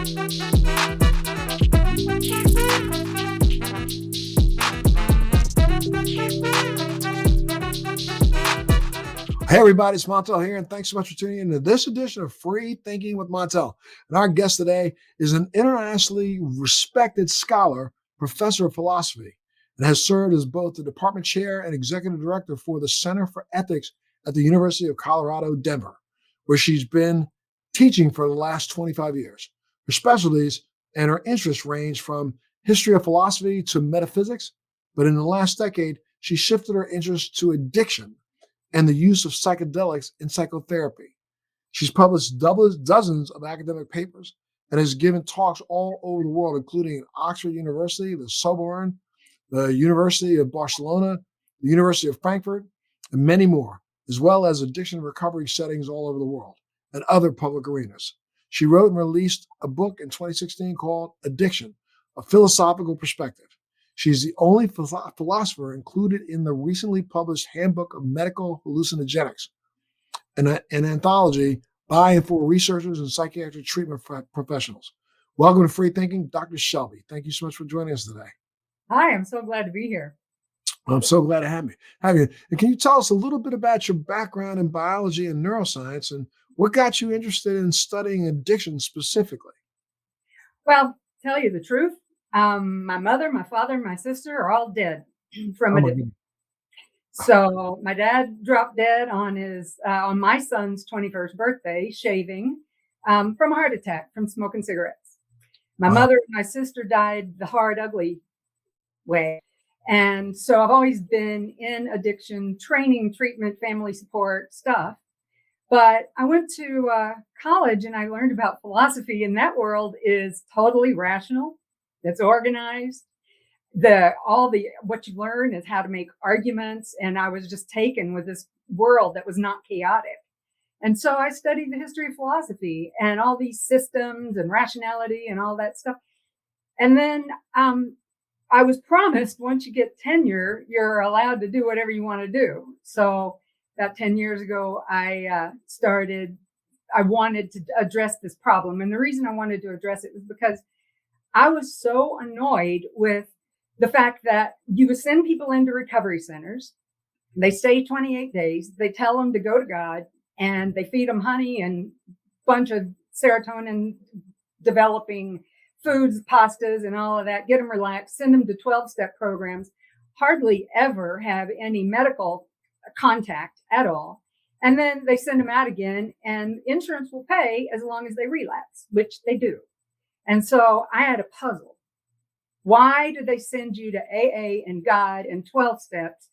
Hey everybody, it's Montel here, and thanks so much for tuning in to this edition of Free Thinking with Montel. And our guest today is an internationally respected scholar, professor of philosophy, and has served as both the department chair and executive director for the Center for Ethics at the University of Colorado, Denver, where she's been teaching for the last 25 years. Her specialties and her interests range from history of philosophy to metaphysics, but in the last decade, she shifted her interest to addiction and the use of psychedelics in psychotherapy. She's published dozens of academic papers and has given talks all over the world, including Oxford University, the Sorbonne, the University of Barcelona, the University of Frankfurt, and many more, as well as addiction recovery settings all over the world and other public arenas. She wrote and released a book in 2016 called Addiction, A Philosophical Perspective. She's the only philosopher included in the recently published Handbook of Medical Hallucinogens, an anthology by and for researchers and psychiatric treatment professionals. Welcome to Free Thinking, Dr. Shelby. Thank you so much for joining us today. Hi, I'm so glad to be here. I'm so glad to have you. And can you tell us a little bit about your background in biology and neuroscience and what got you interested in studying addiction specifically? Well, tell you the truth, my mother, my father, my sister are all dead from addiction. So my dad dropped dead on my son's 21st birthday, shaving from a heart attack from smoking cigarettes. My mother and my sister died the hard, ugly way. And so I've always been in addiction, training, treatment, family support stuff. But I went to college and I learned about philosophy, and that world is totally rational. It's organized. What you learn is how to make arguments. And I was just taken with this world that was not chaotic. And so I studied the history of philosophy and all these systems and rationality and all that stuff. And then I was promised once you get tenure, you're allowed to do whatever you want to do. So about 10 years ago, I wanted to address this problem. And the reason I wanted to address it was because I was so annoyed with the fact that you would send people into recovery centers. They stay 28 days. They tell them to go to God, and they feed them honey and a bunch of serotonin developing foods, pastas, and all of that, get them relaxed, send them to 12-step programs, hardly ever have any medical contact at all. And then they send them out again, and insurance will pay as long as they relapse, which they do. And so I had a puzzle. Why do they send you to AA and God and 12 steps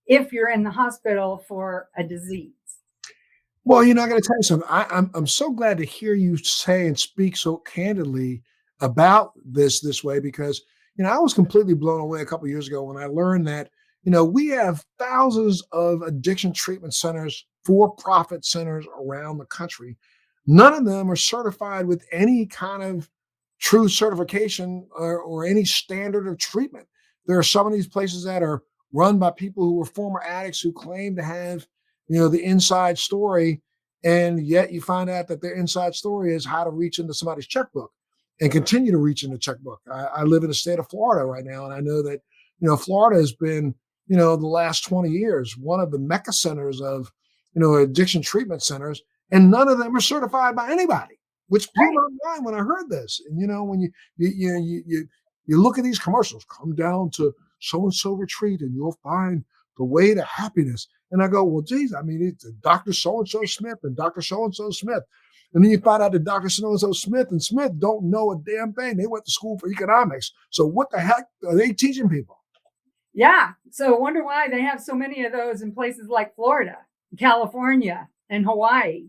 if you're in the hospital for a disease? Well, I got to tell you something. I'm so glad to hear you say and speak so candidly about this way, because I was completely blown away a couple of years ago when I learned that we have thousands of addiction treatment centers, for-profit centers around the country. None of them are certified with any kind of true certification or any standard of treatment. There are some of these places that are run by people who were former addicts who claim to have, the inside story, and yet you find out that their inside story is how to reach into somebody's checkbook and continue to reach in the checkbook. I live in the state of Florida right now, and I know that, Florida has been, the last 20 years, one of the mecca centers of, addiction treatment centers, and none of them are certified by anybody, which blew my mind when I heard this. And, when you look at these commercials, come down to so-and-so retreat and you'll find the way to happiness. And I go, well, geez, it's Dr. So-and-so Smith and Dr. So-and-so Smith. And then you find out that Dr. So-and-so Smith and Smith don't know a damn thing. They went to school for economics. So what the heck are they teaching people? Yeah. So I wonder why they have so many of those in places like Florida, California, and Hawaii.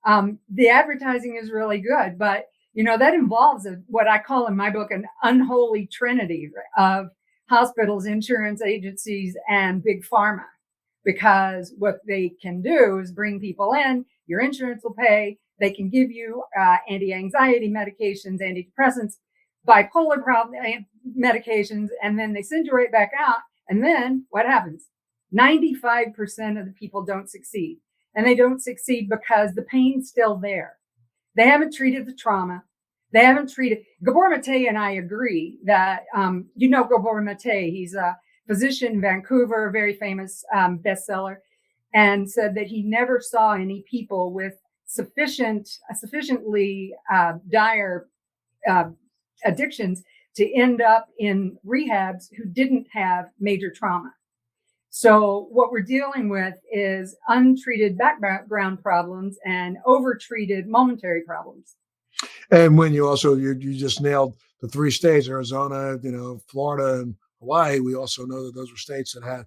The advertising is really good, but, that involves what I call in my book an unholy trinity of hospitals, insurance agencies, and big pharma. Because what they can do is bring people in, your insurance will pay, they can give you anti-anxiety medications, antidepressants, bipolar medications, and then they send you right back out. And then what happens? 95% of the people don't succeed. And they don't succeed because the pain's still there. They haven't treated the trauma. They haven't treated. Gabor Mate and I agree that, Gabor Mate, he's a physician in Vancouver, very famous bestseller, and said that he never saw any people with sufficiently dire uh, addictions to end up in rehabs who didn't have major trauma. So what we're dealing with is untreated background problems and overtreated momentary problems. And when you just nailed the three states, Arizona, Florida and Hawaii, we also know that those were states that had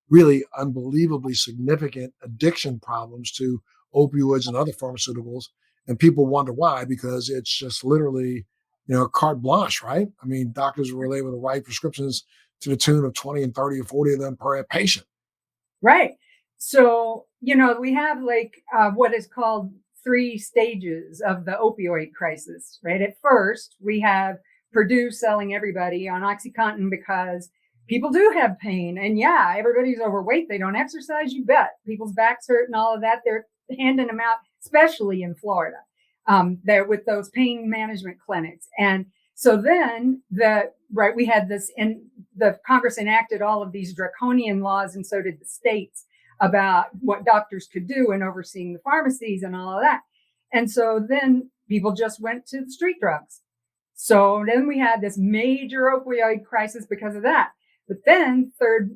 really unbelievably significant addiction problems to opioids and other pharmaceuticals. And people wonder why, because it's just literally, carte blanche, right? I mean, doctors were able to write prescriptions to the tune of 20 and 30 or 40 of them per patient. Right. So, we have what is called three stages of the opioid crisis, right? At first, we have Purdue selling everybody on OxyContin because people do have pain. And yeah, everybody's overweight. They don't exercise, you bet. People's backs hurt and all of that. They're handing them out, especially in Florida, there with those pain management clinics. And so then we had this, and the Congress enacted all of these draconian laws, and so did the states, about what doctors could do in overseeing the pharmacies and all of that. And so then people just went to the street drugs. So then we had this major opioid crisis because of that. But then third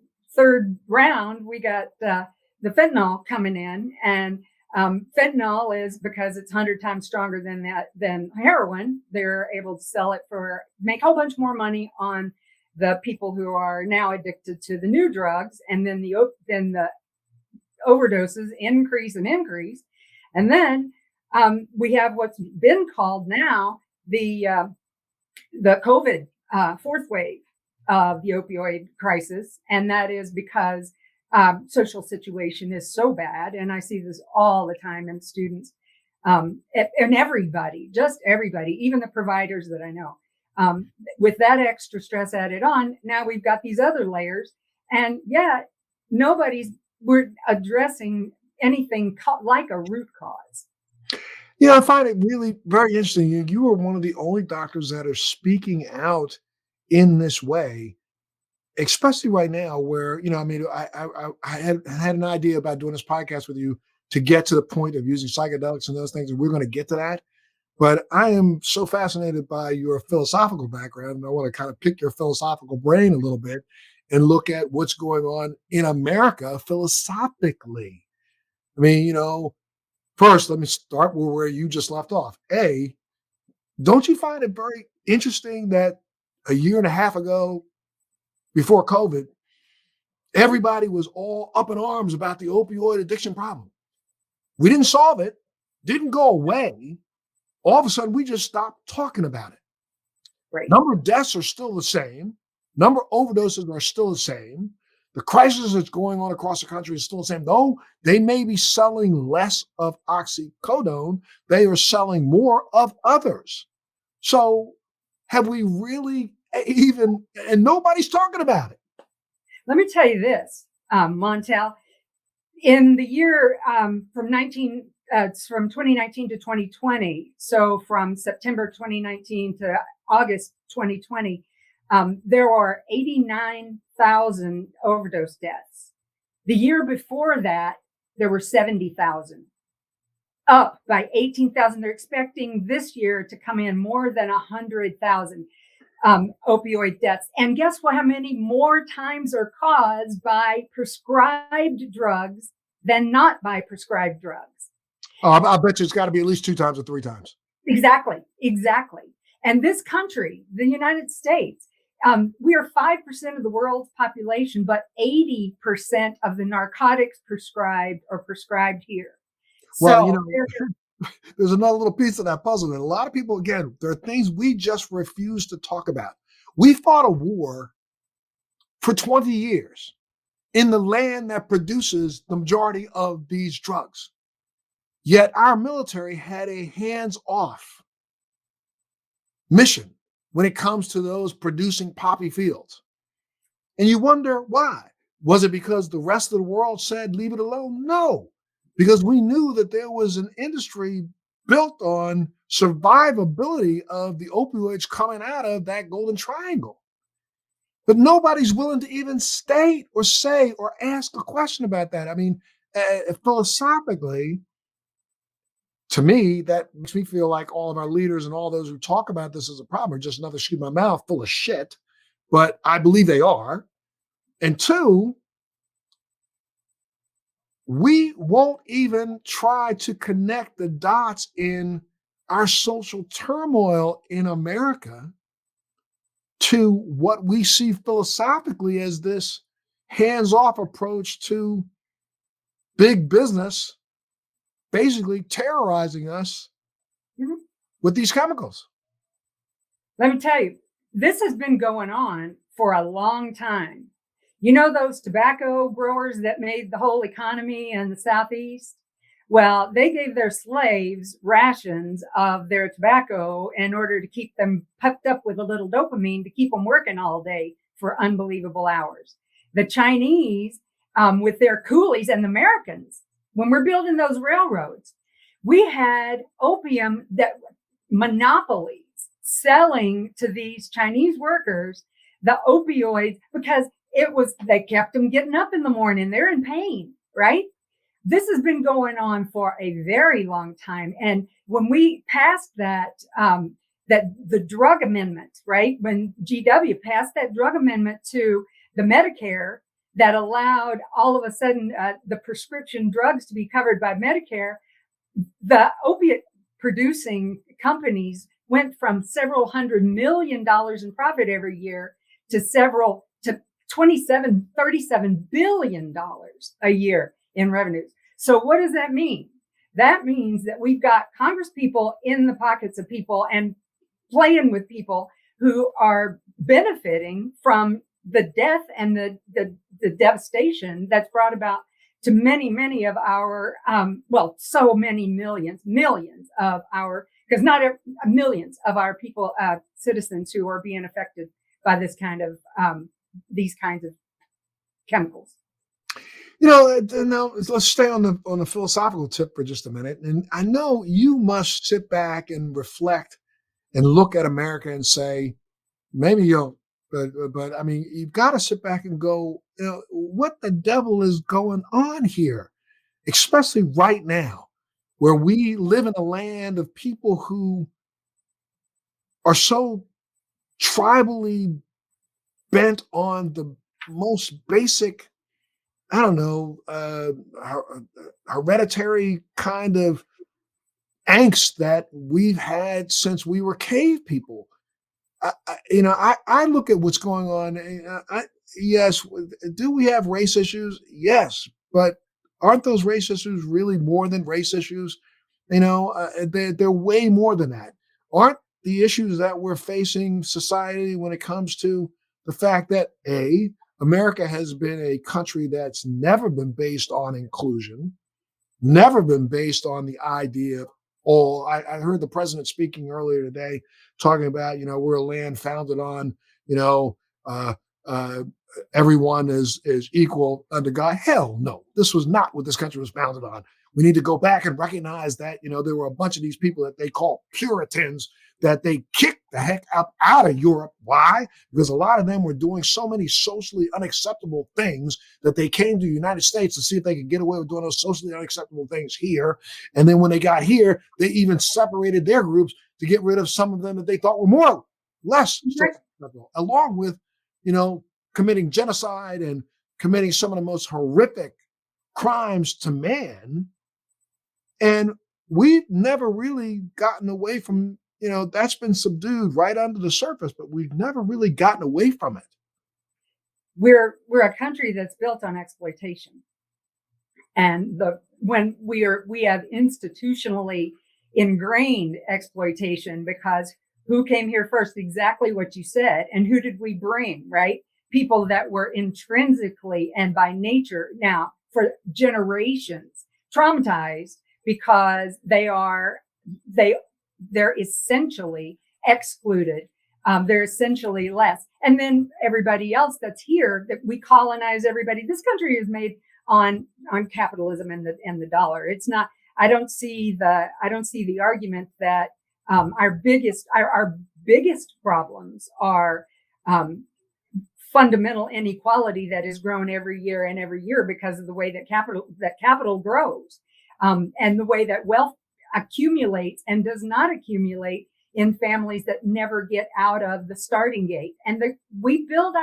round, we got the fentanyl coming in, and fentanyl is, because it's 100 times stronger than heroin. They're able to make a whole bunch more money on the people who are now addicted to the new drugs, and then the overdoses increase. And then we have what's been called now the COVID fourth wave of the opioid crisis. And that is because social situation is so bad. And I see this all the time in students, and everybody, just everybody, even the providers that I know. With that extra stress added on, now we've got these other layers. And yet we're addressing anything like a root cause. I find it really very interesting. You are one of the only doctors that are speaking out in this way, especially right now where, I had an idea about doing this podcast with you to get to the point of using psychedelics and those things, and we're going to get to that. But I am so fascinated by your philosophical background, and I want to kind of pick your philosophical brain a little bit and look at what's going on in America philosophically. I mean, first, let me start where you just left off. Don't you find it very interesting that a year and a half ago, before COVID, everybody was all up in arms about the opioid addiction problem? We didn't solve it, didn't go away. All of a sudden, we just stopped talking about it. Right. Number of deaths are still the same. Number of overdoses are still the same. The crisis that's going on across the country is still the same. Though they may be selling less of oxycodone, they are selling more of others. So have we really and nobody's talking about it. Let me tell you this, Montel. In the year from 2019 to 2020, so from September 2019 to August 2020, there were 89,000 overdose deaths. The year before that, there were 70,000, up by 18,000. They're expecting this year to come in more than 100,000 opioid deaths. And guess what? How many more times are caused by prescribed drugs than not by prescribed drugs? I bet you it's got to be at least 2 times or 3 times. Exactly. And this country, the United States, we are 5% of the world's population, but 80% of the narcotics prescribed are prescribed here. Well, there's another little piece of that puzzle. And a lot of people, again, there are things we just refuse to talk about. We fought a war for 20 years in the land that produces the majority of these drugs. Yet our military had a hands-off mission when it comes to those producing poppy fields. And you wonder why. Was it because the rest of the world said, leave it alone? No, because we knew that there was an industry built on survivability of the opioids coming out of that golden triangle. But nobody's willing to even state or say or ask a question about that. I mean, philosophically, to me, that makes me feel like all of our leaders and all those who talk about this as a problem are just another shoot in my mouth full of shit. But I believe they are. And two, we won't even try to connect the dots in our social turmoil in America to what we see philosophically as this hands-off approach to big business basically terrorizing us with these chemicals. Let me tell you, this has been going on for a long time. You know those tobacco growers that made the whole economy in the Southeast? Well, they gave their slaves rations of their tobacco in order to keep them puffed up with a little dopamine to keep them working all day for unbelievable hours. The Chinese, with their coolies, and the Americans, when we're building those railroads, we had opium that monopolies selling to these Chinese workers the opioids because they kept them getting up in the morning. They're in pain, right? This has been going on for a very long time. And when we passed that the drug amendment, right? When GW passed that drug amendment to the Medicare that allowed all of a sudden the prescription drugs to be covered by Medicare, the opiate producing companies went from several $100 million in profit every year to 37 billion dollars a year in revenues. So what does that mean? That means that we've got Congress people in the pockets of people and playing with people who are benefiting from the death and the devastation that's brought about to many of our, so many millions of our, because not millions of our people, citizens who are being affected by this kind of, these kinds of chemicals. Now let's stay on the philosophical tip for just a minute. And I know you must sit back and reflect and look at America and say, maybe you don't, but I mean, you've got to sit back and go, what the devil is going on here, especially right now, where we live in a land of people who are so tribally bent on the most basic, I don't know, hereditary kind of angst that we've had since we were cave people. I look at what's going on. Yes, do we have race issues? Yes, but aren't those race issues really more than race issues? They're way more than that. Aren't the issues that we're facing society when it comes to the fact that America has been a country that's never been based on inclusion, never been based on the idea of all. I heard the president speaking earlier today talking about, we're a land founded on, everyone is equal under God. Hell no, this was not what this country was founded on. We need to go back and recognize that, there were a bunch of these people that they call Puritans that they kicked the heck up out of Europe. Why? Because a lot of them were doing so many socially unacceptable things that they came to the United States to see if they could get away with doing those socially unacceptable things here. And then when they got here, they even separated their groups to get rid of some of them that they thought were less acceptable, along with, committing genocide and committing some of the most horrific crimes to man. And we've never really gotten away from, that's been subdued right under the surface, but we've never really gotten away from it. We're a country that's built on exploitation. And when we have institutionally ingrained exploitation, because who came here first? Exactly what you said. And who did we bring, right? People that were intrinsically and by nature now for generations traumatized because they're essentially excluded. They're essentially less. And then everybody else that's here, that we colonize everybody. This country is made on capitalism and the dollar. It's not. I don't see the argument that Our biggest problems are fundamental inequality that has grown every year and every year because of the way that capital grows, and the way that wealth accumulates and does not accumulate in families that never get out of the starting gate. And we build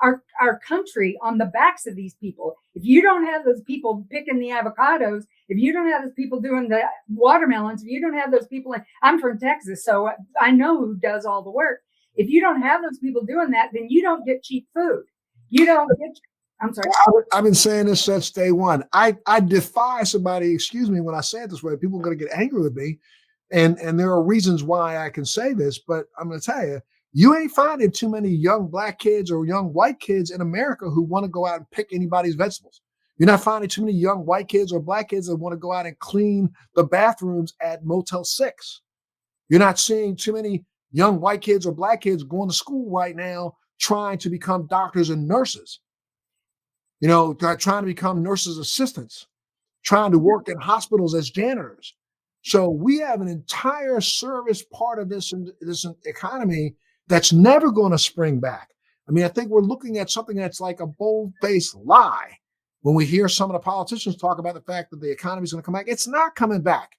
our country on the backs of these people. If you don't have those people picking the avocados, if you don't have those people doing the watermelons, if you don't have those people, I'm from Texas, so I know who does all the work. If you don't have those people doing that, then you don't get cheap food. You don't get, I'm sorry. I've been saying this since day one. I defy somebody, excuse me, when I say it this way, people are going to get angry with me. And there are reasons why I can say this, but I'm going to tell you, you ain't finding too many young black kids or young white kids in America who want to go out and pick anybody's vegetables. You're not finding too many young white kids or black kids that want to go out and clean the bathrooms at Motel 6. You're not seeing too many young white kids or black kids going to school right now trying to become doctors and nurses. You know, trying to become nurses' assistants, trying to work in hospitals as janitors. So we have an entire service part of this economy that's never going to spring back. I mean, I think we're looking at something that's like a bold-faced lie when we hear some of the politicians talk about the fact that the economy is going to come back. It's not coming back.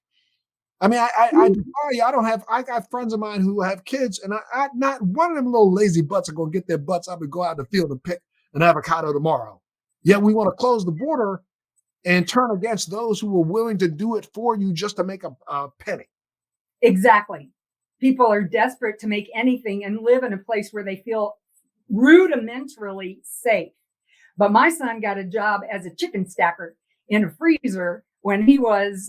I mean, I got friends of mine who have kids, and I not one of them little lazy butts are going to get their butts up and go out in the field and pick an avocado tomorrow. Yet we want to close the border and turn against those who were willing to do it for you just to make a penny. Exactly. People are desperate to make anything and live in a place where they feel rudimentarily safe. But my son got a job as a chicken stacker in a freezer when he was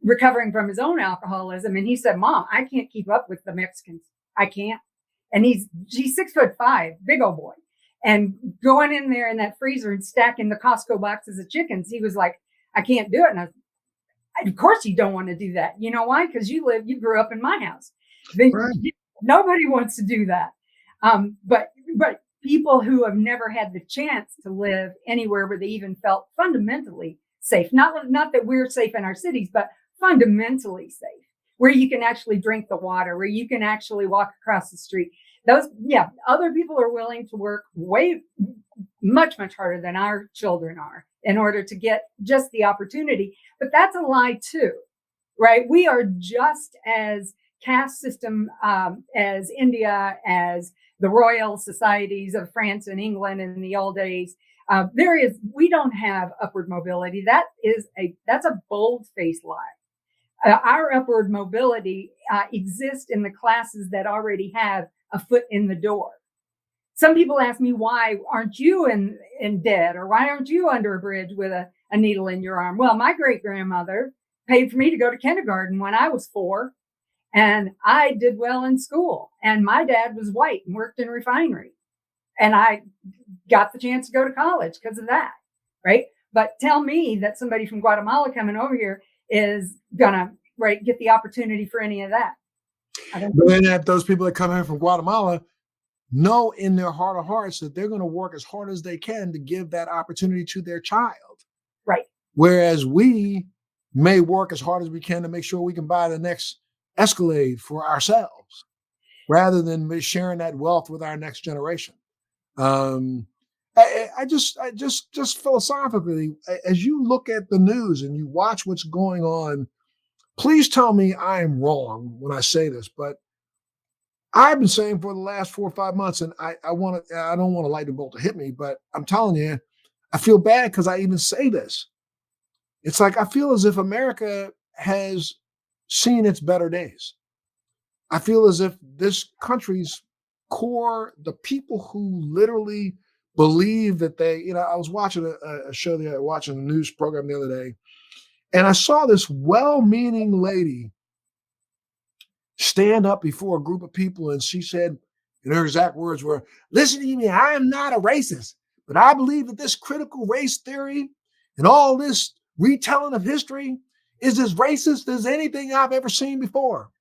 recovering from his own alcoholism. And he said, "Mom, I can't keep up with the Mexicans. I can't." And he's 6'5", big old boy. And going in there in that freezer and stacking the Costco boxes of chickens, he was like, "I can't do it." And of course you don't want to do that. You know why? Because you grew up in my house. Right. Nobody wants to do that. But people who have never had the chance to live anywhere where they even felt fundamentally safe, not that we're safe in our cities, but fundamentally safe, where you can actually drink the water, where you can actually walk across the street. Other people are willing to work much harder than our children are in order to get just the opportunity. But that's a lie too, right? We are just as caste system as India, as the royal societies of France and England in the old days. We don't have upward mobility. That's a bold-faced lie. Our upward mobility exists in the classes that already have a foot in the door. Some people ask me, why aren't you in debt, or why aren't you under a bridge with a needle in your arm? Well, my great-grandmother paid for me to go to kindergarten when I was 4, and I did well in school. And my dad was white and worked in a refinery, and I got the chance to go to college because of that, right? But tell me that somebody from Guatemala coming over here is gonna get the opportunity for any of that. But then that those people that come in from Guatemala know in their heart of hearts that they're going to work as hard as they can to give that opportunity to their child. Right. Whereas we may work as hard as we can to make sure we can buy the next Escalade for ourselves, rather than sharing that wealth with our next generation. I just philosophically, as you look at the news and you watch what's going on, please tell me I am wrong when I say this, but I've been saying for the last 4 or 5 months, and I don't want a lightning bolt to hit me, but I'm telling you, I feel bad because I even say this. It's like I feel as if America has seen its better days. I feel as if this country's core, the people who literally believe that I was watching a show watching a news program the other day, and I saw this well-meaning lady stand up before a group of people, and she said, and her exact words were, "Listen to me, I am not a racist, but I believe that this critical race theory and all this retelling of history is as racist as anything I've ever seen before."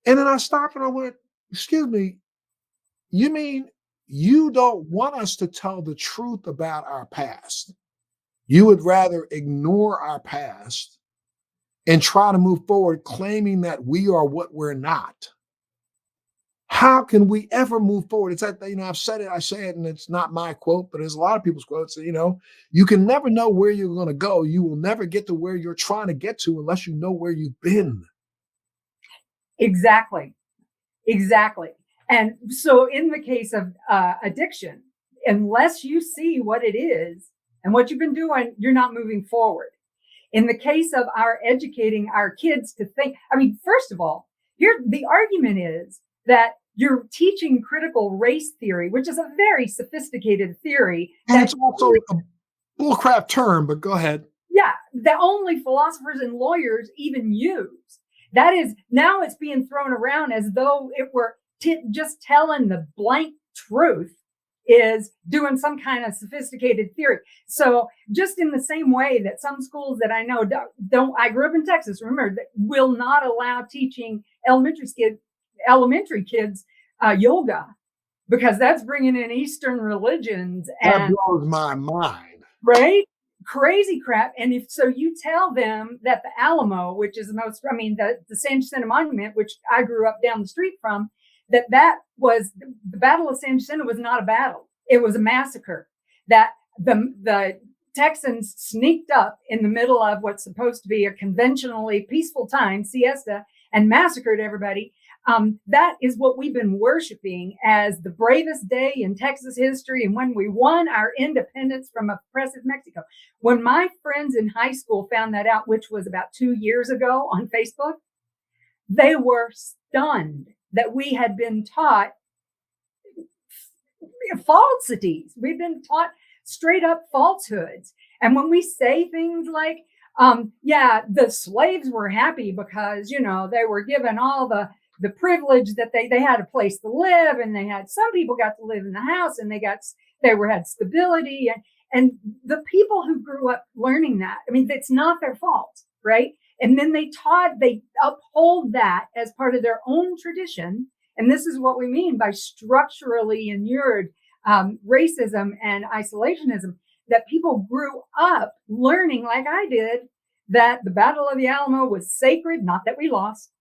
And then I stopped and I went, "Excuse me, you mean you don't want us to tell the truth about our past? You would rather ignore our past and try to move forward claiming that we are what we're not, how can we ever move forward? It's that, I've said it, I say it, and it's not my quote, but it's a lot of people's quotes. You can never know where you're going to go. You will never get to where you're trying to get to unless you know where you've been. Exactly. Exactly. And so in the case of addiction, unless you see what it is and what you've been doing, you're not moving forward. In the case of our educating our kids to think, I mean, first of all, here the argument is that you're teaching critical race theory, which is a very sophisticated theory. And it's also a bullcrap term, but go ahead. Yeah, that only philosophers and lawyers even use. That is, now it's being thrown around as though it were just telling the blank truth is doing some kind of sophisticated theory. So just in the same way that some schools that I know don't I grew up in Texas, remember, that will not allow teaching elementary kids yoga, because that's bringing in Eastern religions. That blows my mind. Right? Crazy crap. And if so, you tell them that the Alamo, which is the San Jacinto Monument, which I grew up down the street from, that was the Battle of San Jacinto was not a battle. It was a massacre. That the Texans sneaked up in the middle of what's supposed to be a conventionally peaceful time, siesta, and massacred everybody. That is what we've been worshiping as the bravest day in Texas history, and when we won our independence from oppressive Mexico. When my friends in high school found that out, which was about 2 years ago on Facebook, they were stunned that we had been taught falsities. We've been taught straight up falsehoods. And when we say things like, the slaves were happy because, they were given all the privilege that they had a place to live, and some people got to live in the house, and they had stability, and the people who grew up learning that, it's not their fault, right? And then they uphold that as part of their own tradition. And this is what we mean by structurally inured racism and isolationism, that people grew up learning, like I did, that the Battle of the Alamo was sacred, not that we lost,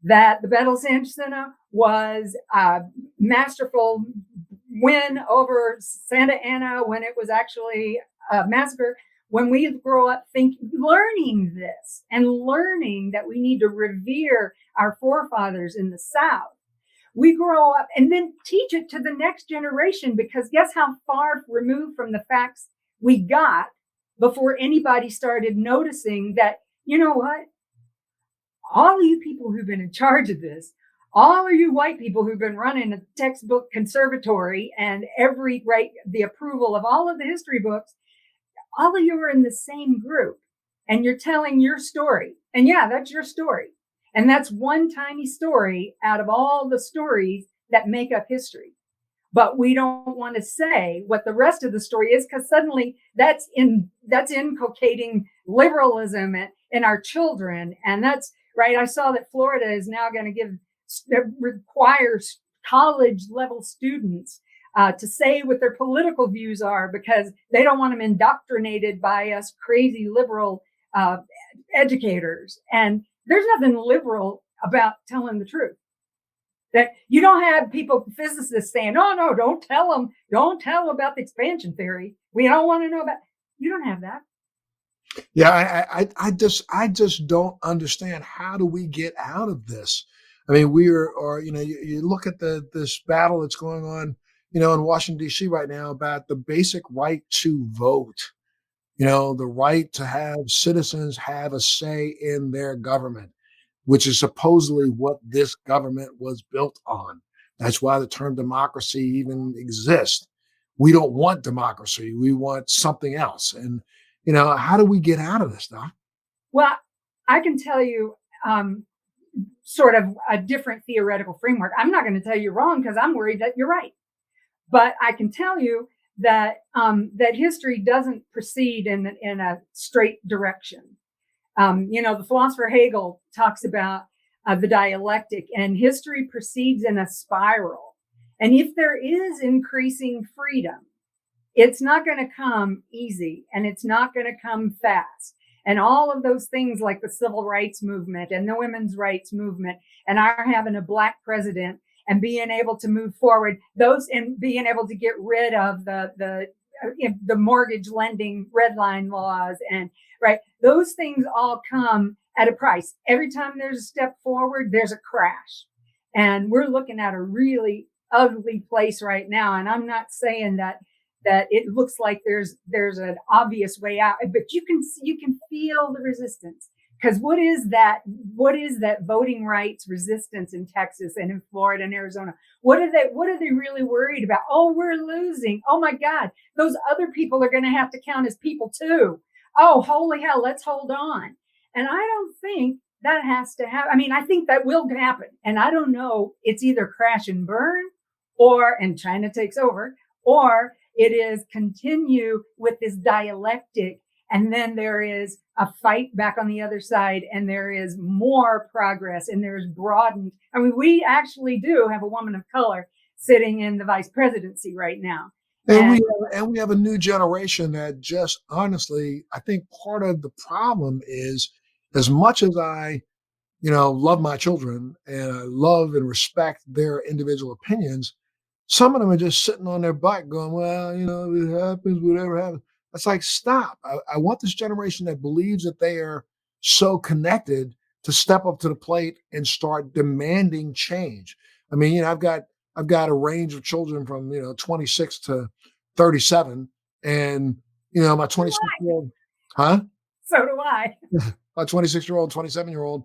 that the Battle of San Jacinto was a masterful win over Santa Ana when it was actually a massacre. When we grow up learning this and learning that we need to revere our forefathers in the South, we grow up and then teach it to the next generation, because guess how far removed from the facts we got before anybody started noticing that, you know what? All of you people who've been in charge of this, all of you white people who've been running a textbook conservatory and the approval of all of the history books, all of you are in the same group, and you're telling your story. And yeah, that's your story. And that's one tiny story out of all the stories that make up history. But we don't want to say what the rest of the story is, because suddenly that's inculcating liberalism in our children. And that's right. I saw that Florida is now going to requires college level students to say what their political views are, because they don't want them indoctrinated by us crazy liberal educators. And there's nothing liberal about telling the truth. That you don't have physicists saying, "Oh no, don't tell them about the expansion theory. We don't want to know about." You don't have that. Yeah, I just don't understand, how do we get out of this? I mean, you look at this battle that's going on, in Washington D.C. right now about the basic right to vote. The right to have citizens have a say in their government, which is supposedly what this government was built on. That's why the term democracy even exists. We don't want democracy. We want something else. And, how do we get out of this, Doc? Well, I can tell you sort of a different theoretical framework. I'm not going to tell you wrong, because I'm worried that you're right. But I can tell you that that history doesn't proceed in a straight direction. The philosopher Hegel talks about the dialectic, and history proceeds in a spiral. And if there is increasing freedom, it's not going to come easy, and it's not going to come fast. and all of those things like the civil rights movement and the women's rights movement, and our having a Black president and being able to move forward those and being able to get rid of the mortgage lending red line laws, and right, those things all come at a price. Every time there's a step forward, there's a crash. And we're looking at a really ugly place right now. And I'm not saying that it looks like there's an obvious way out, but you can feel the resistance. Because what is that voting rights resistance in Texas and in Florida and Arizona? What are they really worried about? Oh, we're losing. Oh my God, those other people are going to have to count as people too. Oh, holy hell, let's hold on. And I don't think that has to happen. I mean, I think that will happen. And I don't know, it's either crash and burn and China takes over, or it is continue with this dialectic. And then there is a fight back on the other side, and there is more progress, and there's broadened. I mean, we actually do have a woman of color sitting in the vice presidency right now. And we have a new generation that just honestly, I think part of the problem is, as much as I, love my children and I love and respect their individual opinions, some of them are just sitting on their butt going, well, it happens, whatever happens. It's like, stop. I want this generation that believes that they are so connected to step up to the plate and start demanding change. I mean, I've got a range of children from 26 to 37, and my 26-year-old, huh? So do I. My 26-year-old, 27-year-old,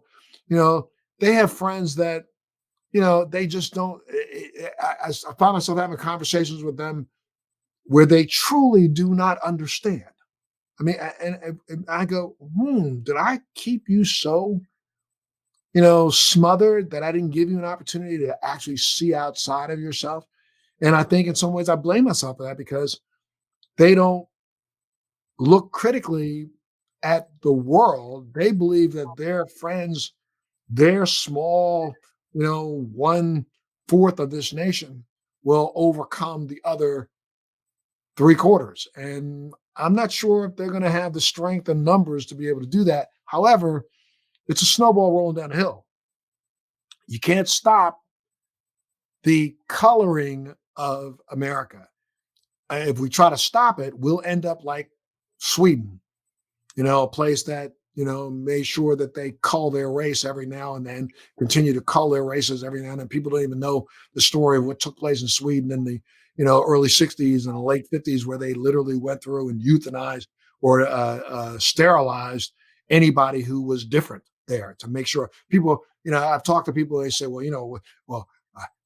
they have friends that they just don't. I find myself having conversations with them where they truly do not understand. I mean, and I go, did I keep you so, smothered that I didn't give you an opportunity to actually see outside of yourself? And I think in some ways I blame myself for that, because they don't look critically at the world. They believe that their friends, their small, 1/4 of this nation will overcome the other 3/4. And I'm not sure if they're going to have the strength and numbers to be able to do that. However, it's a snowball rolling down a hill. You can't stop the coloring of America. If we try to stop it, we'll end up like Sweden, a place that, made sure that they cull their race every now and then, continue to cull their races every now and then. People don't even know the story of what took place in Sweden in the, early 60s and the late 50s, where they literally went through and euthanized or sterilized anybody who was different there, to make sure people, I've talked to people, they say, well,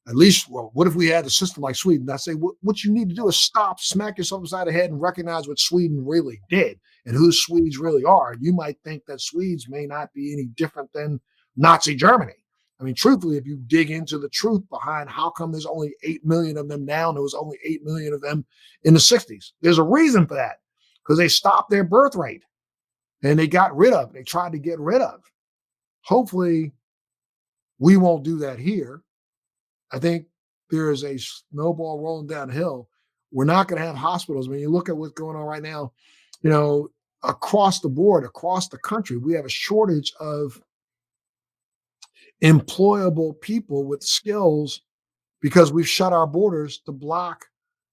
at least, what if we had a system like Sweden? I say, what you need to do is stop, smack yourself upside the head, and recognize what Sweden really did and who Swedes really are. You might think that Swedes may not be any different than Nazi Germany. I mean, truthfully, if you dig into the truth behind how come there's only 8 million of them now, and there was only 8 million of them in the 60s, there's a reason for that, because they stopped their birth rate and they tried to get rid of. Hopefully, we won't do that here. I think there is a snowball rolling downhill. We're not going to have hospitals. When you look at what's going on right now, across the board, across the country, we have a shortage of employable people with skills, because we've shut our borders to block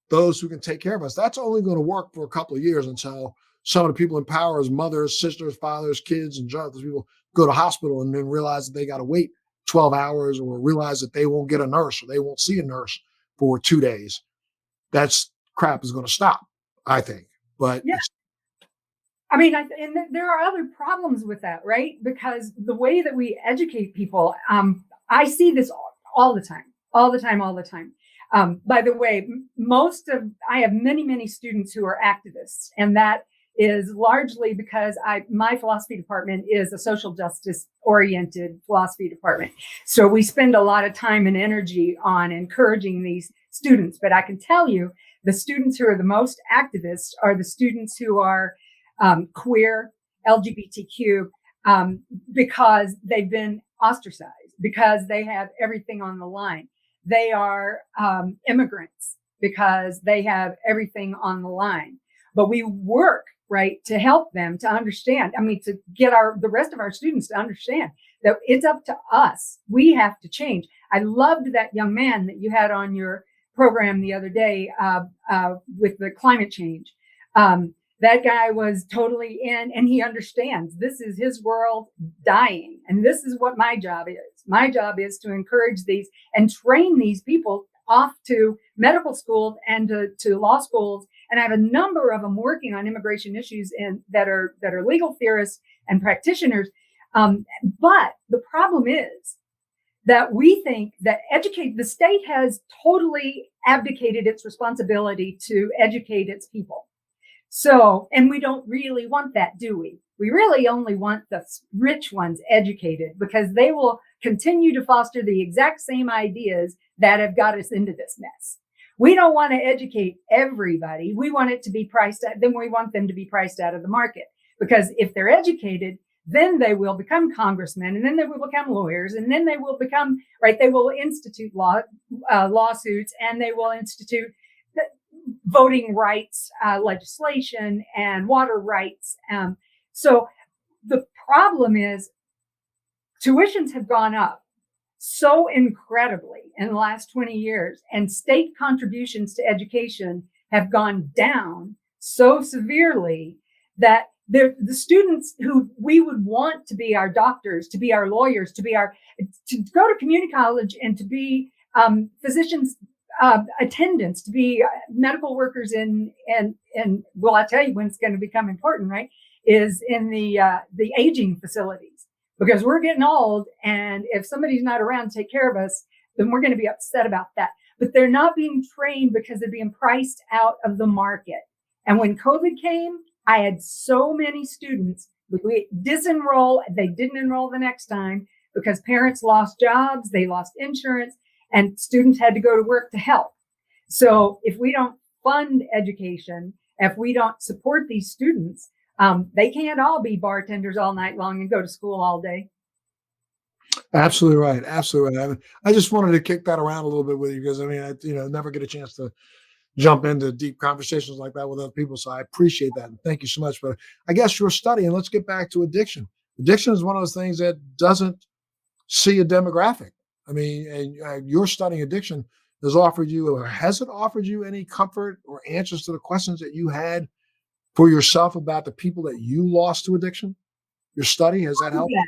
those who can take care of us. That's only going to work for a couple of years, until some of the people in power, as mothers, sisters, fathers, kids, and other people, go to hospital and then realize that they got to wait 12 hours, or realize that they won't get a nurse, or they won't see a nurse for 2 days. That's crap is going to stop, I think. But yeah. I mean, and there are other problems with that, right? Because the way that we educate people, I see this all the time. By the way, I have many students who are activists, and that is largely because my philosophy department is a social justice oriented philosophy department. So we spend a lot of time and energy on encouraging these students. But I can tell you, the students who are the most activists are the students who are queer, LGBTQ, because they've been ostracized, because they have everything on the line. They are immigrants because they have everything on the line. But we work right? To help them to understand. I mean, to get the rest of our students to understand that it's up to us. We have to change. I loved that young man that you had on your program the other day with the climate change. That guy was totally in, and he understands this is his world dying. And this is what my job is. My job is to encourage these and train these people off to medical school and to law schools. And I have a number of them working on immigration issues that are legal theorists and practitioners. But the problem is that we think that the state has totally abdicated its responsibility to educate its people. So, and we don't really want that, do we? We really only want the rich ones educated because they will continue to foster the exact same ideas that have got us into this mess. We don't want to educate everybody. We want it to be priced out. Then we want them to be priced out of the market, because if they're educated, then they will become congressmen, and then they will become lawyers, and then they will become, right, they will institute lawsuits, and they will institute voting rights legislation and water rights. So the problem is tuitions have gone up so incredibly in the last 20 years, and state contributions to education have gone down so severely that the students who we would want to be our doctors, to be our lawyers, to go to community college and to be physicians, attendants, to be medical workers and well, I'll tell you when it's going to become important, right? Is in the aging facilities, because we're getting old, and if somebody's not around to take care of us, then we're going to be upset about that. But they're not being trained because they're being priced out of the market. And when COVID came, I had so many students we disenroll. They didn't enroll the next time because parents lost jobs, they lost insurance, and students had to go to work to help. So if we don't fund education, if we don't support these students, they can't all be bartenders all night long and go to school all day. Absolutely right. Absolutely right. I just wanted to kick that around a little bit with you because I mean, I never get a chance to jump into deep conversations like that with other people. So I appreciate that. And thank you so much. But I guess you're studying. Let's get back to addiction. Addiction is one of those things that doesn't see a demographic. I mean, and you're studying addiction. Has offered you, or has it offered you any comfort or answers to the questions that you had for yourself about the people that you lost to addiction? Your study, has that helped? Yeah.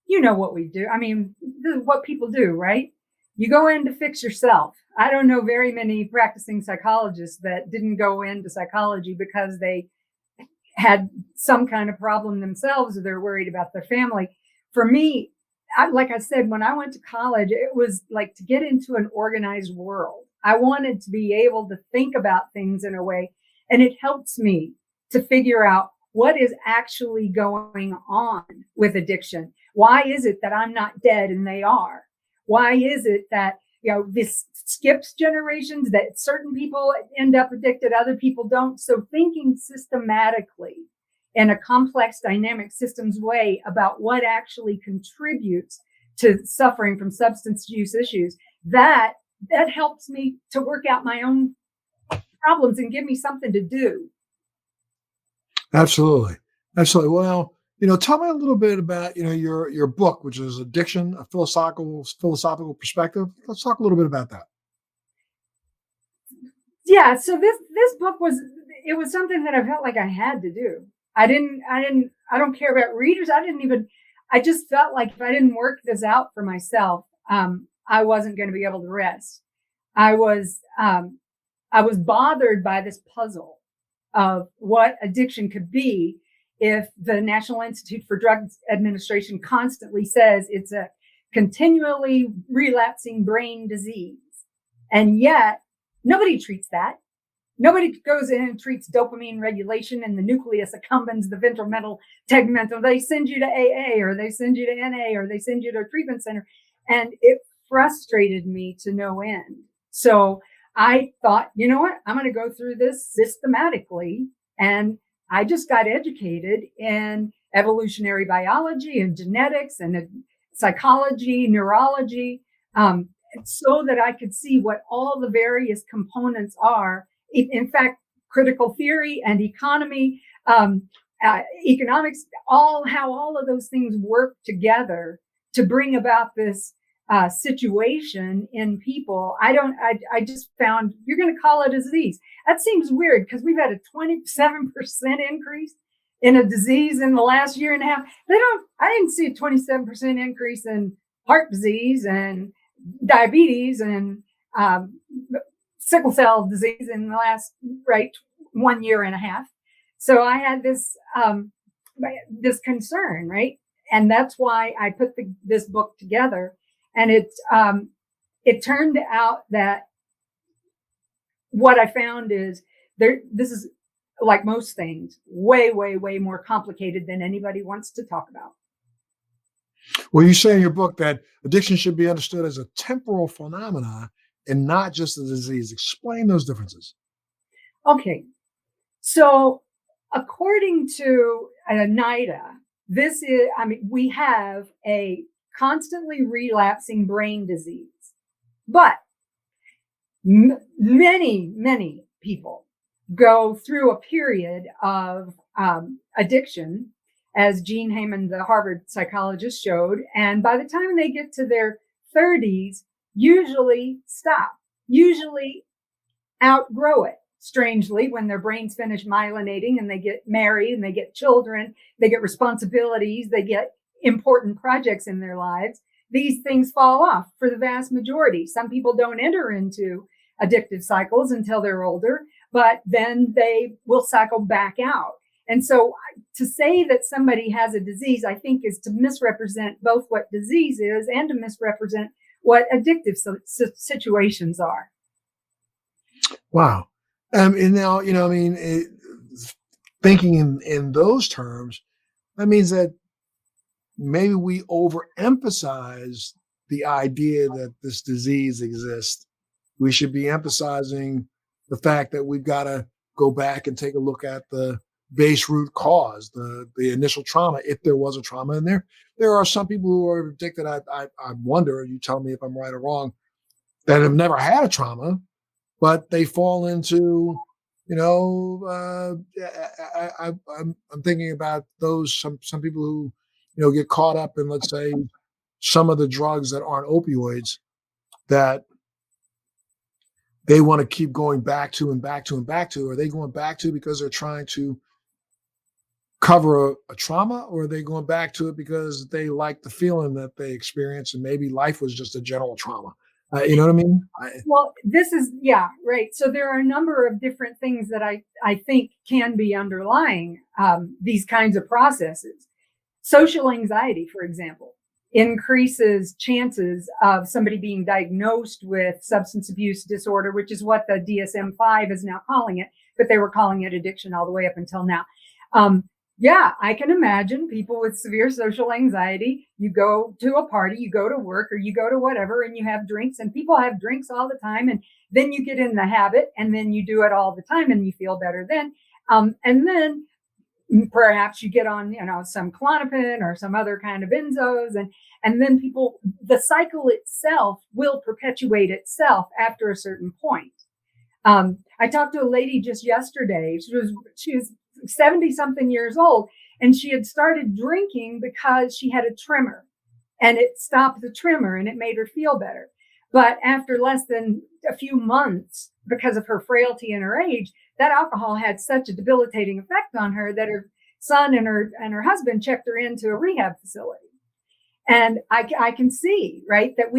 You know what we do. I mean, this is what people do, right? You go in to fix yourself. I don't know very many practicing psychologists that didn't go into psychology because they had some kind of problem themselves or they're worried about their family. For me, like I said, when I went to college, it was like to get into an organized world. I wanted to be able to think about things in a way, and it helps me to figure out what is actually going on with addiction. Why is it that I'm not dead and they are? Why is it that, this skips generations, that certain people end up addicted, other people don't? So thinking systematically in a complex dynamic systems way about what actually contributes to suffering from substance use issues, that helps me to work out my own problems and give me something to do. Absolutely. Absolutely. Well, tell me a little bit about, your book, which is Addiction, a philosophical perspective. Let's talk a little bit about that. Yeah. So this book was something that I felt like I had to do. I don't care about readers. I just felt like if I didn't work this out for myself, I wasn't going to be able to rest. I was bothered by this puzzle of what addiction could be if the National Institute for Drug Administration constantly says it's a continually relapsing brain disease. And yet nobody treats that. Nobody goes in and treats dopamine regulation in the nucleus accumbens, the ventral mental tegmental. They send you to AA, or they send you to NA, or they send you to a treatment center. And it frustrated me to no end. So I thought, you know what? I'm going to go through this systematically. And I just got educated in evolutionary biology and genetics and psychology, neurology, so that I could see what all the various components are. In fact, critical theory and economy. um, economics, how all of those things work together to bring about this situation in people. I just found, you're going to call it a disease. That seems weird because we've had a 27% increase in a disease in the last year and a half. I didn't see a 27% increase in heart disease and diabetes and sickle cell disease in the last 1 year and a half. So I had this concern, right? And that's why I put this book together. And it turned out that what I found is this is, like most things, way, way, way more complicated than anybody wants to talk about. Well, you say in your book that addiction should be understood as a temporal phenomena and not just a disease. Explain those differences. Okay. So according to NIDA, we have a constantly relapsing brain disease, but many, many people go through a period of addiction, as Gene Heyman, the Harvard psychologist, showed. And by the time they get to their 30s, usually stop, usually outgrow it. Strangely, when their brains finish myelinating and they get married and they get children, they get responsibilities, they get important projects in their lives, these things fall off for the vast majority. Some people don't enter into addictive cycles until they're older, but then they will cycle back out. And so to say that somebody has a disease, I think, is to misrepresent both what disease is and to misrepresent what addictive situations are. Wow. And now, thinking in those terms, that means that maybe we overemphasize the idea that this disease exists. We should be emphasizing the fact that we've got to go back and take a look at the base root cause, the initial trauma, if there was a trauma. And there are some people who are addicted. I wonder, you tell me if I'm right or wrong, that have never had a trauma, but they fall into, I'm thinking about some people who, get caught up in, let's say, some of the drugs that aren't opioids that they want to keep going back to and back to and back to. Are they going back to because they're trying to cover a trauma, or are they going back to it because they like the feeling that they experience and maybe life was just a general trauma? You know what I mean? Well, right. So there are a number of different things that I think can be underlying these kinds of processes. Social anxiety, for example, increases chances of somebody being diagnosed with substance abuse disorder, which is what the DSM-5 is now calling it, but they were calling it addiction all the way up until now. I can imagine people with severe social anxiety. You go to a party, you go to work, or you go to whatever, and you have drinks, and people have drinks all the time. And then you get in the habit, and then you do it all the time, and you feel better then. And then perhaps you get on, some Klonopin or some other kind of benzos, and then the cycle itself will perpetuate itself after a certain point. I talked to a lady just yesterday. She was 70 something years old, and she had started drinking because she had a tremor, and it stopped the tremor and it made her feel better. But after less than a few months, because of her frailty and her age, that alcohol had such a debilitating effect on her that her son and her husband checked her into a rehab facility. And I can see, right, that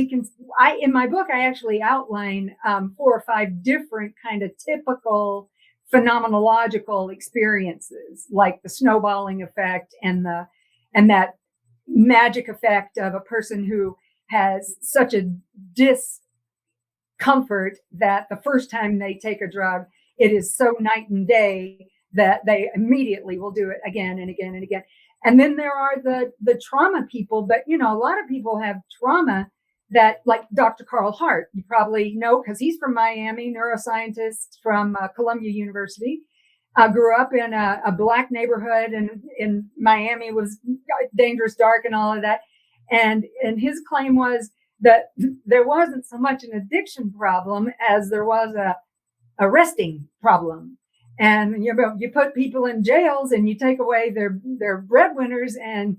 in my book, I actually outline 4 or 5 different kind of typical phenomenological experiences, like the snowballing effect and that magic effect of a person who has such a discomfort that the first time they take a drug, it is so night and day that they immediately will do it again and again and again. And then there are the trauma people, but a lot of people have trauma that, like Dr. Carl Hart, you probably know because he's from Miami, neuroscientist from Columbia University, grew up in a Black neighborhood, and in Miami was dangerous, dark, and all of that. And his claim was that there wasn't so much an addiction problem as there was a resting problem. And you put people in jails and you take away their breadwinners, and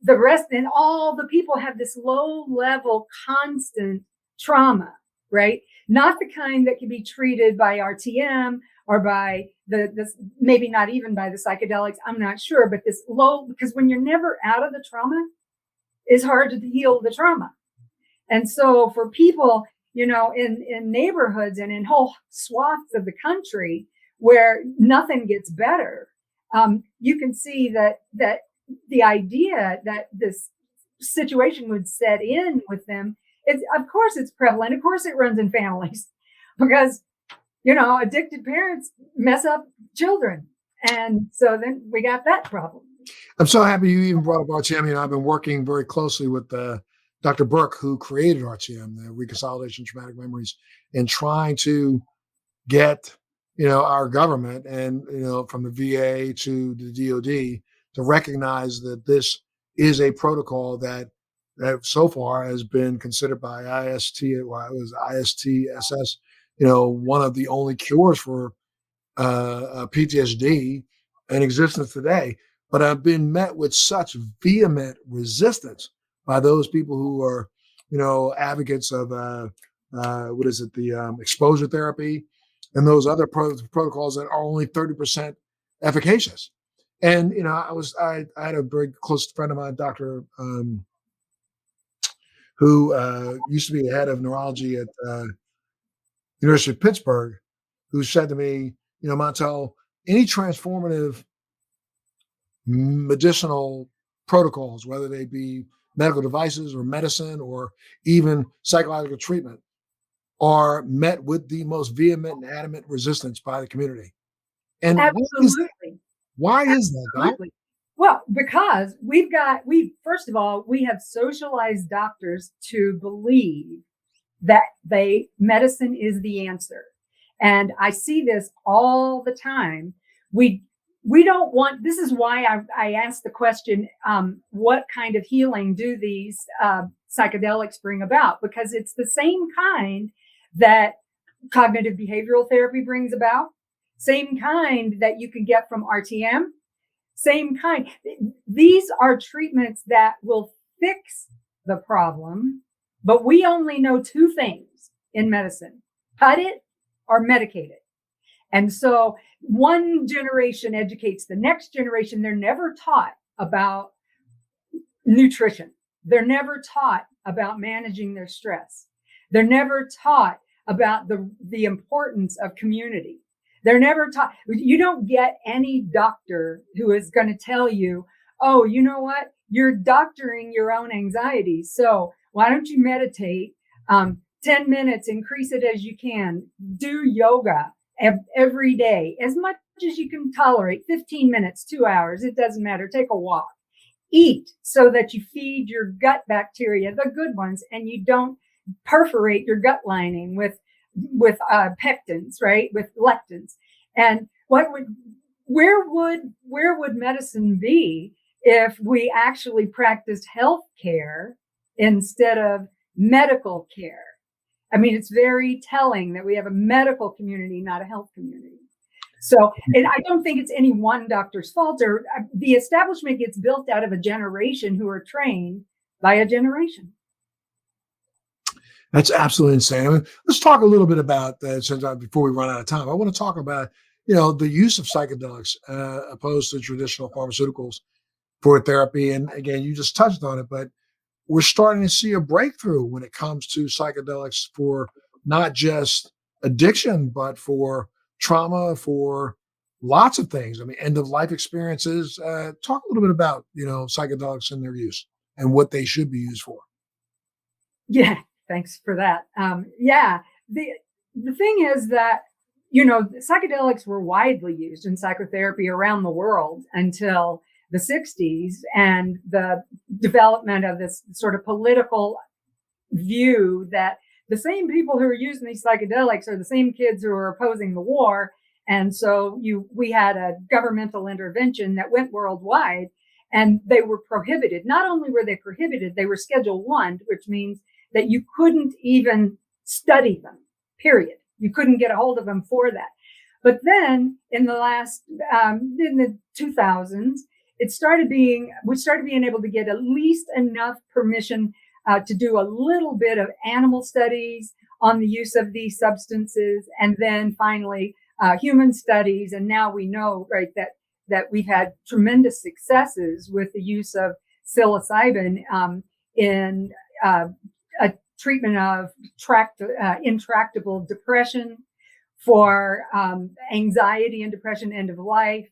the rest, and all the people have this low level constant trauma, right? Not the kind that can be treated by RTM or by this, maybe not even by the psychedelics, I'm not sure, but this low, because when you're never out of the trauma, it's hard to heal the trauma. And so for people, in neighborhoods and in whole swaths of the country where nothing gets better, you can see that the idea that this situation would set in with them, of course it's prevalent. Of course it runs in families because, addicted parents mess up children. And so then we got that problem. I'm so happy you even brought up RTM. I've been working very closely with Dr. Burke, who created RTM, the Reconsolidation Traumatic Memories, and trying to get, our government and, from the VA to the DOD to recognize that this is a protocol that so far has been considered by ISTSS, one of the only cures for PTSD in existence today. But I've been met with such vehement resistance by those people who are, advocates of the exposure therapy and those other protocols that are only 30% efficacious. And I had a very close friend of mine, Doctor, who used to be the head of neurology at University of Pittsburgh, who said to me, Montel, any transformative medicinal protocols, whether they be medical devices or medicine or even psychological treatment, are met with the most vehement and adamant resistance by the community. And absolutely. Why is that, Doc? Well, because first of all, we have socialized doctors to believe that medicine is the answer. And I see this all the time. We don't want, this is why I asked the question, what kind of healing do these psychedelics bring about? Because it's the same kind that cognitive behavioral therapy brings about, same kind that you can get from RTM, same kind. These are treatments that will fix the problem, but we only know two things in medicine: cut it or medicate it. And so one generation educates the next generation. They're never taught about nutrition. They're never taught about managing their stress. They're never taught about the importance of community. They're never taught. You don't get any doctor who is going to tell you, oh, you know what? You're doctoring your own anxiety. So why don't you meditate 10 minutes, increase it as you can, do yoga every day, as much as you can tolerate, 15 minutes, 2 hours, it doesn't matter. Take a walk, eat so that you feed your gut bacteria, the good ones, and you don't perforate your gut lining with pectins, right? With lectins. And where would medicine be if we actually practiced health care instead of medical care? I mean, it's very telling that we have a medical community, not a health community. So, and I don't think it's any one doctor's fault, or the establishment gets built out of a generation who are trained by a generation. That's absolutely insane. I mean, let's talk a little bit about that before we run out of time. I want to talk about, the use of psychedelics opposed to traditional pharmaceuticals for therapy. And again, you just touched on it, but we're starting to see a breakthrough when it comes to psychedelics for not just addiction, but for trauma, for lots of things. I mean, end of life experiences. Talk a little bit about, psychedelics and their use and what they should be used for. Yeah. Thanks for that. The thing is that, psychedelics were widely used in psychotherapy around the world until the 60s, and the development of this sort of political view that the same people who are using these psychedelics are the same kids who are opposing the war. And so we had a governmental intervention that went worldwide, and they were prohibited. Not only were they prohibited, they were Schedule 1, which means that you couldn't even study them, period. You couldn't get a hold of them for that. But then in the 2000s, we started being able to get at least enough permission to do a little bit of animal studies on the use of these substances, and then finally human studies. And now we know, right, that we've had tremendous successes with the use of psilocybin in a treatment of intractable depression, for anxiety and depression, end of life.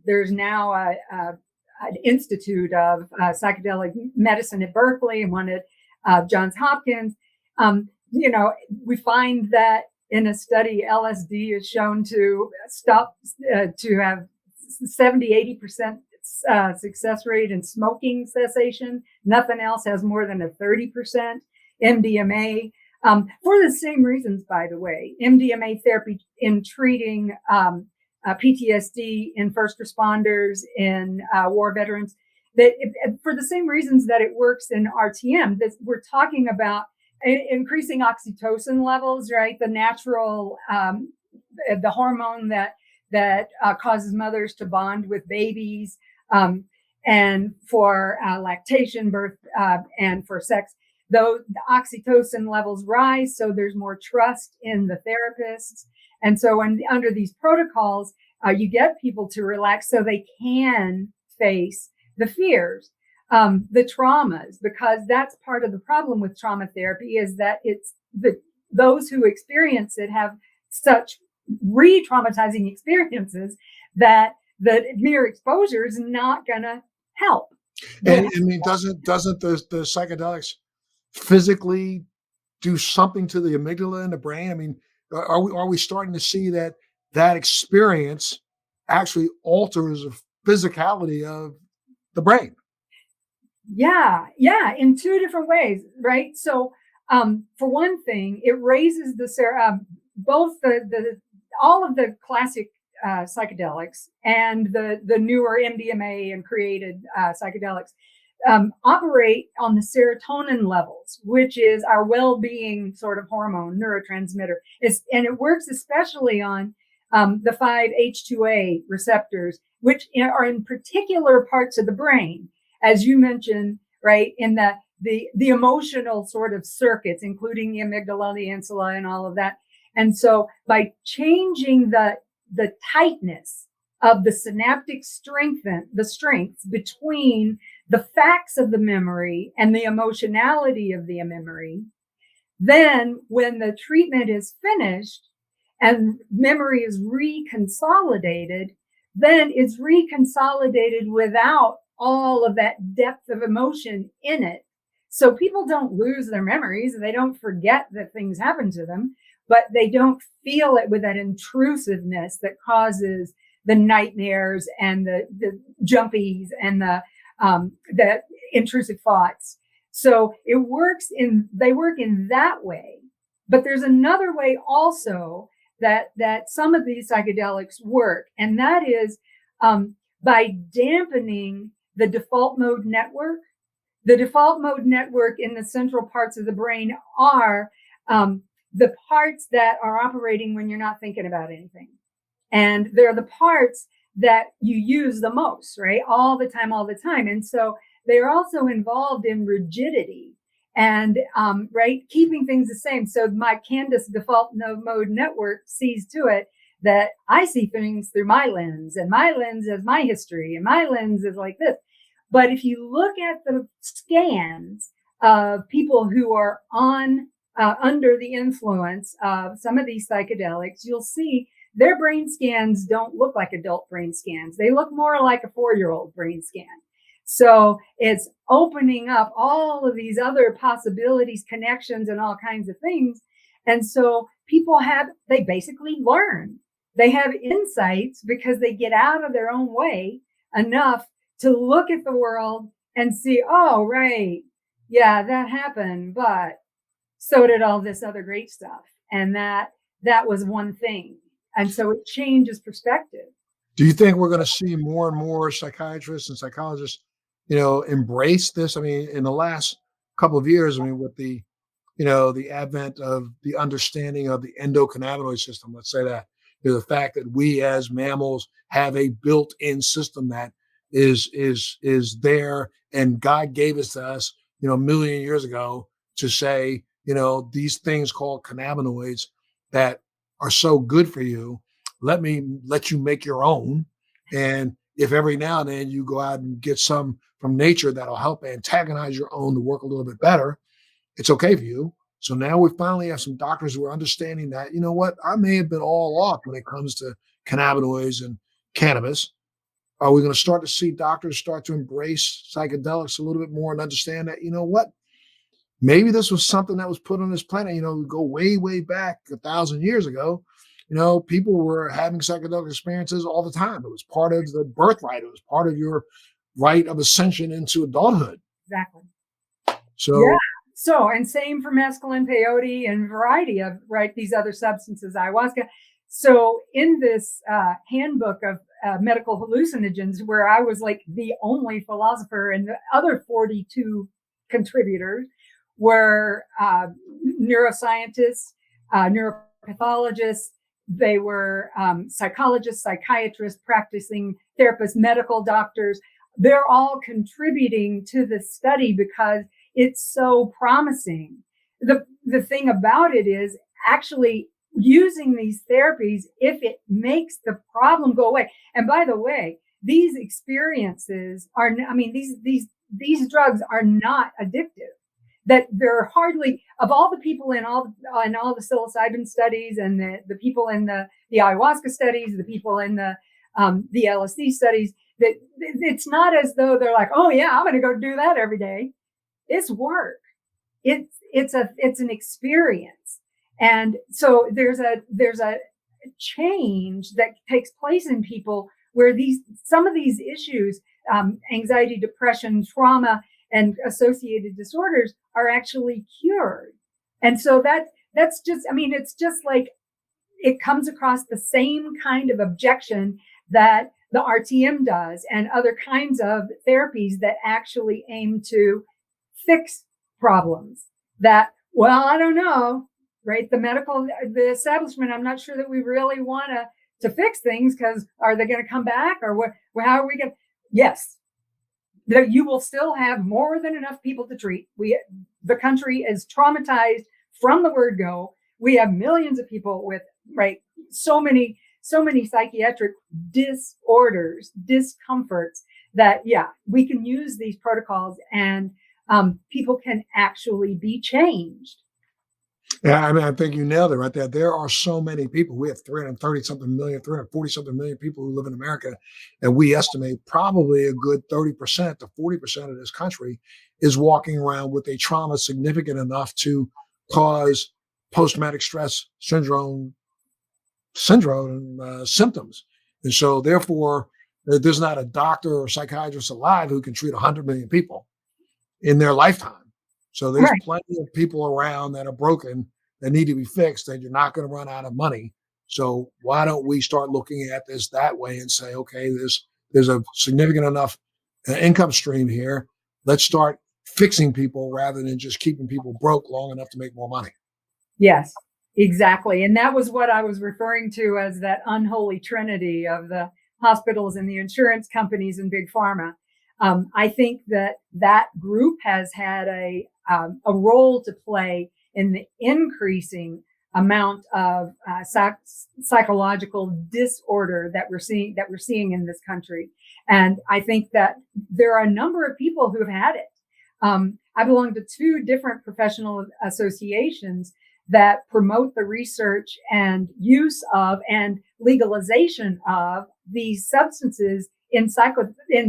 There's now an institute of psychedelic medicine at Berkeley and one at Johns Hopkins. We find that in a study, LSD is shown to have 70-80% success rate in smoking cessation. Nothing else has more than a 30%. MDMA, for the same reasons, by the way, MDMA therapy in treating PTSD in first responders, in war veterans, for the same reasons that it works in RTM. We're talking about increasing oxytocin levels, right? The natural, the hormone that causes mothers to bond with babies, and for lactation, birth, and for sex. Though the oxytocin levels rise, so there's more trust in the therapists. And so under these protocols, you get people to relax so they can face the fears, the traumas, because that's part of the problem with trauma therapy, is that it's those who experience it have such re-traumatizing experiences that the mere exposure is not going to help. And I mean, doesn't the psychedelics physically do something to the amygdala in the brain? I mean, are we starting to see that experience actually alters the physicality of the brain? Yeah, in two different ways, right? So, for one thing, it raises both all of the classic psychedelics and the newer MDMA and created psychedelics operate on the serotonin levels, which is our well-being sort of hormone, neurotransmitter. And it works especially on the 5-HT2A receptors, which are in particular parts of the brain, as you mentioned, right, in the emotional sort of circuits, including the amygdala, the insula, and all of that. And so by changing the tightness of the synaptic strengths between the facts of the memory and the emotionality of the memory, then when the treatment is finished and memory is reconsolidated, then it's reconsolidated without all of that depth of emotion in it. So people don't lose their memories. They don't forget that things happen to them, but they don't feel it with that intrusiveness that causes the nightmares and the jumpies and the intrusive thoughts. So they work in that way. But there's another way also that some of these psychedelics work, and that is by dampening the default mode network. The default mode network in the central parts of the brain are the parts that are operating when you're not thinking about anything. And they're the parts that you use the most, right? All the time. And so they're also involved in rigidity and, right, keeping things the same. So my Candice default mode network sees to it that I see things through my lens, and my lens is my history, and my lens is like this. But if you look at the scans of people who are under the influence of some of these psychedelics, you'll see their brain scans don't look like adult brain scans. They look more like a 4-year-old brain scan. So it's opening up all of these other possibilities, connections, and all kinds of things. And so they basically learn. They have insights because they get out of their own way enough to look at the world and see, oh, right, yeah, that happened, but so did all this other great stuff. And that was one thing. And so it changes perspective. Do you think we're going to see more and more psychiatrists and psychologists, embrace this? I mean, in the last couple of years, I mean, with the advent of the understanding of the endocannabinoid system, let's say that, the fact that we as mammals have a built-in system that is there, and God gave it to us, a million years ago to say, these things called cannabinoids that are so good for you. Let you make your own. And if every now and then you go out and get some from nature that'll help antagonize your own to work a little bit better, it's okay for you. So now we finally have some doctors who are understanding that, what, I may have been all off when it comes to cannabinoids and cannabis. Are we going to start to see doctors start to embrace psychedelics a little bit more and understand that, what, maybe this was something that was put on this planet, go way, way back 1,000 years ago. People were having psychedelic experiences all the time. It was part of the birthright. It was part of your rite of ascension into adulthood. Exactly. So, yeah. So, and same for mescaline, peyote, and variety of, these other substances, ayahuasca. So in this handbook of medical hallucinogens, where I was like the only philosopher, and the other 42 contributors were neuroscientists, neuropathologists, they were psychologists, psychiatrists, practicing therapists, medical doctors. They're all contributing to the study because it's so promising. The thing about it is actually using these therapies, if it makes the problem go away. And by the way, these experiences are, these drugs are not addictive. That there are hardly, of all the people in all the psilocybin studies, and the people in the ayahuasca studies, the people in the LSD studies, that it's not as though they're like, oh yeah, I'm going to go do that every day. It's work. It's an experience. And so there's a change that takes place in people where some of these issues, anxiety, depression, trauma, and associated disorders are actually cured. And so that's just, it's just like, it comes across the same kind of objection that the RTM does and other kinds of therapies that actually aim to fix problems that, well, I don't know, right? The establishment, I'm not sure that we really want to fix things, because are they going to come back, or what? How are we going to? Yes, you will still have more than enough people to treat. The country is traumatized from the word go. We have millions of people with, so many psychiatric disorders, discomforts, that, we can use these protocols, and people can actually be changed. Yeah, I think you nailed it right there. There are so many people. We have 330-something million, 340-something million people who live in America, and we estimate probably a good 30% to 40% of this country is walking around with a trauma significant enough to cause post-traumatic stress syndrome symptoms. And so therefore, there's not a doctor or psychiatrist alive who can treat 100 million people in their lifetime. So there's plenty of people around that are broken that need to be fixed, and you're not going to run out of money. So why don't we start looking at this that way and say, okay, there's a significant enough income stream here. Let's start fixing people rather than just keeping people broke long enough to make more money. Yes, exactly. And that was what I was referring to as that unholy trinity of the hospitals and the insurance companies and big pharma. I think that group has had a role to play in the increasing amount of psychological disorder that we're seeing in this country. And I think that there are a number of people who have had it. I belong to 2 different professional associations that promote the research and use of and legalization of these substances in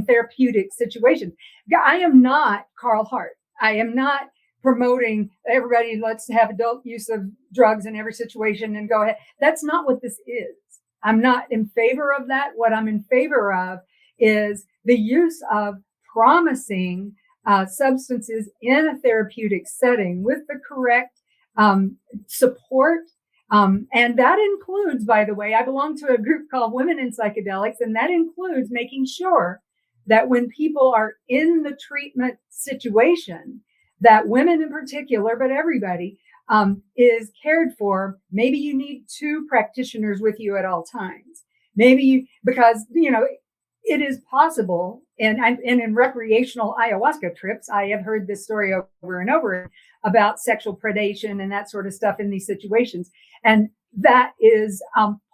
therapeutic situations. I am not Carl Hart. I am not promoting everybody, let's have adult use of drugs in every situation and go ahead. That's not what this is. I'm not in favor of that. What I'm in favor of is the use of promising substances in a therapeutic setting with the correct support. And that includes, by the way, I belong to a group called Women in Psychedelics, and that includes making sure that when people are in the treatment situation, that women in particular, but everybody, is cared for. Maybe you need two practitioners with you at all times. Because, it is possible. And in recreational ayahuasca trips, I have heard this story over and over about sexual predation and that sort of stuff in these situations. And that is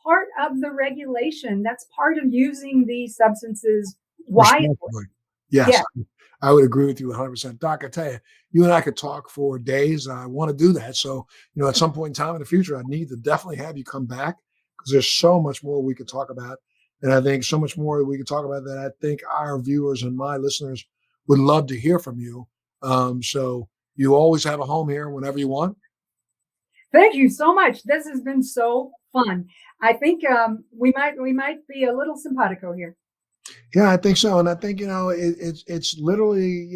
part of the regulation. That's part of using these substances wisely. Yes, Yeah. I would agree with you 100%. Doc, I tell you, you and I could talk for days. I want to do that. So, at some point in time in the future, I need to definitely have you come back because there's so much more we could talk about. And I think so much more we could talk about that I think our viewers and my listeners would love to hear from you. So you always have a home here whenever you want. Thank you so much. This has been so fun. I think we might be a little simpatico here. Yeah, I think so. And I think, it's literally,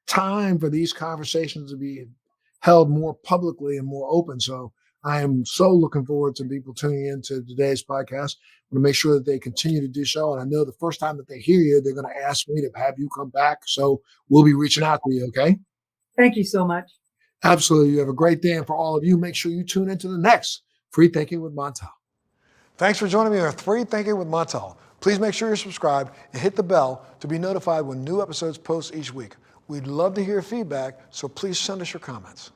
time for these conversations to be held more publicly and more open. So I am so looking forward to people tuning into today's podcast. I'm going to make sure that they continue to do so. And I know the first time that they hear you, they're going to ask me to have you come back. So we'll be reaching out to you. Okay. Thank you so much. Absolutely. You have a great day. And for all of you, make sure you tune into the next Free Thinking with Montel. Thanks for joining me on Free Thinking with Montel. Please make sure you're subscribed and hit the bell to be notified when new episodes post each week. We'd love to hear your feedback, so please send us your comments.